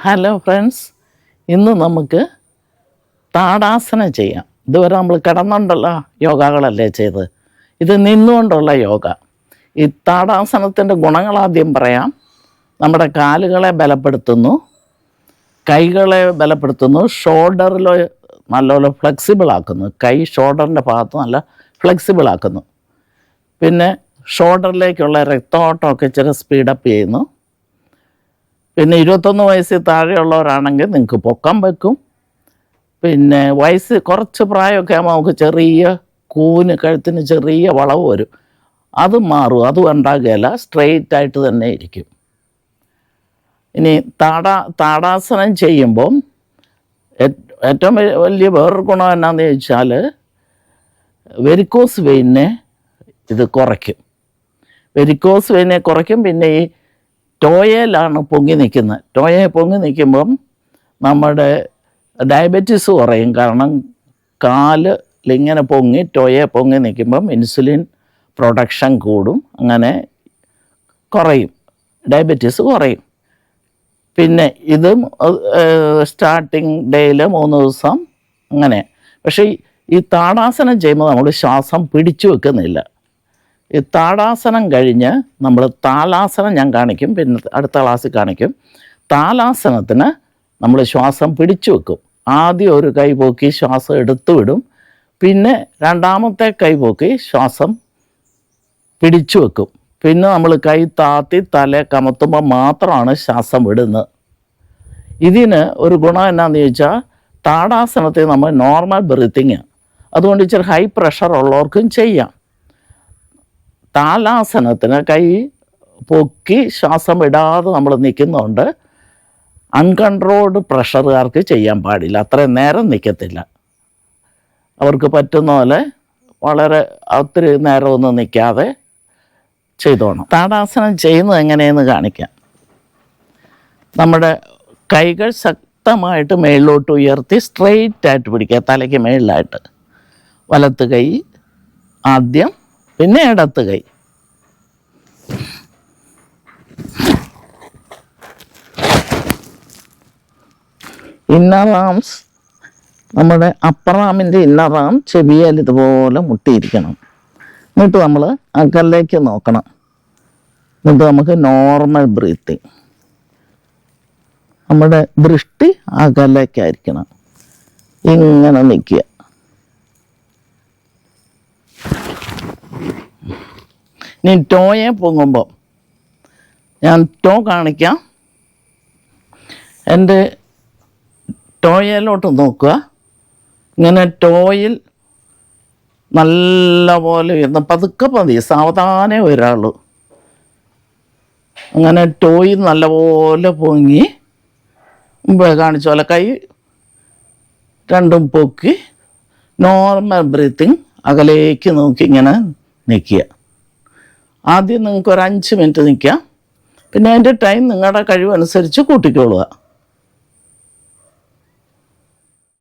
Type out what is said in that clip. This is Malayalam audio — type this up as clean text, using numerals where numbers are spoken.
ഹലോ ഫ്രണ്ട്സ്, ഇന്ന് നമുക്ക് താടാസനം ചെയ്യാം. ഇതുവരെ നമ്മൾ കിടന്നുകൊണ്ടുള്ള യോഗകളല്ലേ ചെയ്ത്, ഇത് നിന്നുകൊണ്ടുള്ള യോഗ. ഈ താടാസനത്തിൻ്റെ ഗുണങ്ങളാദ്യം പറയാം. നമ്മുടെ കാലുകളെ ബലപ്പെടുത്തുന്നു, കൈകളെ ബലപ്പെടുത്തുന്നു, ഷോൾഡറിൽ നല്ലപോലെ ഫ്ലെക്സിബിളാക്കുന്നു. കൈ ഷോൾഡറിൻ്റെ ഭാഗത്ത് നല്ല ഫ്ലെക്സിബിളാക്കുന്നു. പിന്നെ ഷോൾഡറിലേക്കുള്ള രക്തോട്ടമൊക്കെ ഇച്ചിരി സ്പീഡപ്പ് ചെയ്യുന്നു. പിന്നെ 21 വയസ്സിൽ താഴെയുള്ളവരാണെങ്കിൽ നിങ്ങൾക്ക് പൊക്കം വെക്കും. പിന്നെ വയസ്സ് കുറച്ച് പ്രായമൊക്കെ ആകുമ്പോൾ നമുക്ക് ചെറിയ കഴുത്തിന് ചെറിയ വളവ് വരും, അത് മാറും. അതും ഉണ്ടാകുകയില്ല, സ്ട്രെയിറ്റ് ആയിട്ട് തന്നെ ഇരിക്കും. ഇനി താടാസനം ചെയ്യുമ്പം ഏറ്റവും വലിയ വേറൊരു ഗുണം എന്നാന്ന് ചോദിച്ചാൽ വെരിക്കോസ് വെയിനെ ഇത് കുറയ്ക്കും. വെരിക്കോസ് വെയിനെ കുറയ്ക്കും. പിന്നെ ഈ ടോയയിലാണ് പൊങ്ങി നിൽക്കുന്നത്. ടോയെ പൊങ്ങി നിൽക്കുമ്പം നമ്മുടെ ഡയബറ്റീസ് കുറയും. കാരണം കാലിങ്ങനെ പൊങ്ങി ടോയെ പൊങ്ങി നിൽക്കുമ്പം ഇൻസുലിൻ പ്രൊഡക്ഷൻ കൂടും, അങ്ങനെ കുറയും, ഡയബറ്റീസ് കുറയും. പിന്നെ ഇതും സ്റ്റാർട്ടിങ് ഡേയിൽ 3 ദിവസം അങ്ങനെ. പക്ഷേ ഈ താടാസനം ചെയ്യുമ്പോൾ നമ്മൾ ശ്വാസം പിടിച്ചു വെക്കുന്നില്ല. ഈ താടാസനം കഴിഞ്ഞ് നമ്മൾ താലാസനം ഞാൻ കാണിക്കും, പിന്നെ അടുത്ത ക്ലാസ്സിൽ കാണിക്കും. താലാസനത്തിന് നമ്മൾ ശ്വാസം പിടിച്ചു വെക്കും. ആദ്യം ഒരു കൈ പോക്കി ശ്വാസം എടുത്തു വിടും, പിന്നെ രണ്ടാമത്തെ കൈ പോക്കി ശ്വാസം പിടിച്ചു വെക്കും. പിന്നെ നമ്മൾ കൈ താത്തി തല കമത്തുമ്പോൾ മാത്രമാണ് ശ്വാസം വിടുന്നത്. ഇതിന് ഒരു ഗുണം എന്നാന്ന് ചോദിച്ചാൽ താടാസനത്തിൽ നമ്മൾ നോർമൽ ബ്രീത്തിങ്, അതുകൊണ്ട് ഇച്ചിരി ഹൈ പ്രഷർ ഉള്ളവർക്കും ചെയ്യാം. താലാസനത്തിന് കൈ പൊക്കി ശ്വാസം വിടാതെ നമ്മൾ നിൽക്കുന്നതുകൊണ്ട് അൺകൺട്രോൾഡ് പ്രഷറുകാർക്ക് ചെയ്യാൻ പാടില്ല, അത്രയും നേരം നിൽക്കത്തില്ല. അവർക്ക് പറ്റുന്ന പോലെ വളരെ ഒത്തിരി നേരമൊന്നും നിൽക്കാതെ ചെയ്തോണം. താടാസനം ചെയ്യുന്നത് എങ്ങനെയെന്ന് കാണിക്കാം. നമ്മുടെ കൈകൾ ശക്തമായിട്ട് മേളിലോട്ട് ഉയർത്തി സ്ട്രെയിറ്റ് ആയിട്ട് പിടിക്കുക, തലയ്ക്ക് മേളിലായിട്ട്. വലത്ത് കൈ ആദ്യം, പിന്നെ ഇടത്ത് കൈ. ഇന്നർ ആംസ്, നമ്മുടെ അപ്പർ ആമിൻ്റെ ഇന്നർ ആം ചെവിയിൽ ഇതുപോലെ മുട്ടിയിരിക്കണം. എന്നിട്ട് നമ്മൾ അകലേക്ക് നോക്കണം. എന്നിട്ട് നമുക്ക് നോർമൽ ബ്രീത്തിങ്, നമ്മുടെ ദൃഷ്ടി അകലേക്കായിരിക്കണം. ഇങ്ങനെ നിൽക്കുക. ഇനി ടോയെ പൊങ്ങുമ്പോൾ ഞാൻ ടോ കാണിക്കാം. എൻ്റെ ടോയിലോട്ട് നോക്കുക. ഇങ്ങനെ ടോയിൽ നല്ല പോലെ ഉയർന്ന് പതുക്കെ മതി, സാവധാനം ഒരാൾ അങ്ങനെ ടോയിൽ നല്ലപോലെ പൊങ്ങി മുമ്പേ കാണിച്ച പോലെ കൈ രണ്ടും പൊക്കി നോർമൽ ബ്രീത്തിങ് അകലേക്ക് നോക്കി ഇങ്ങനെ നിൽക്കുക. ആദ്യം നിങ്ങൾക്ക് ഒരു 5 മിനിറ്റ് നിൽക്കാം, പിന്നെ അതിൻ്റെ ടൈം നിങ്ങളുടെ കഴിവനുസരിച്ച് കൂട്ടിക്കൊള്ളുക.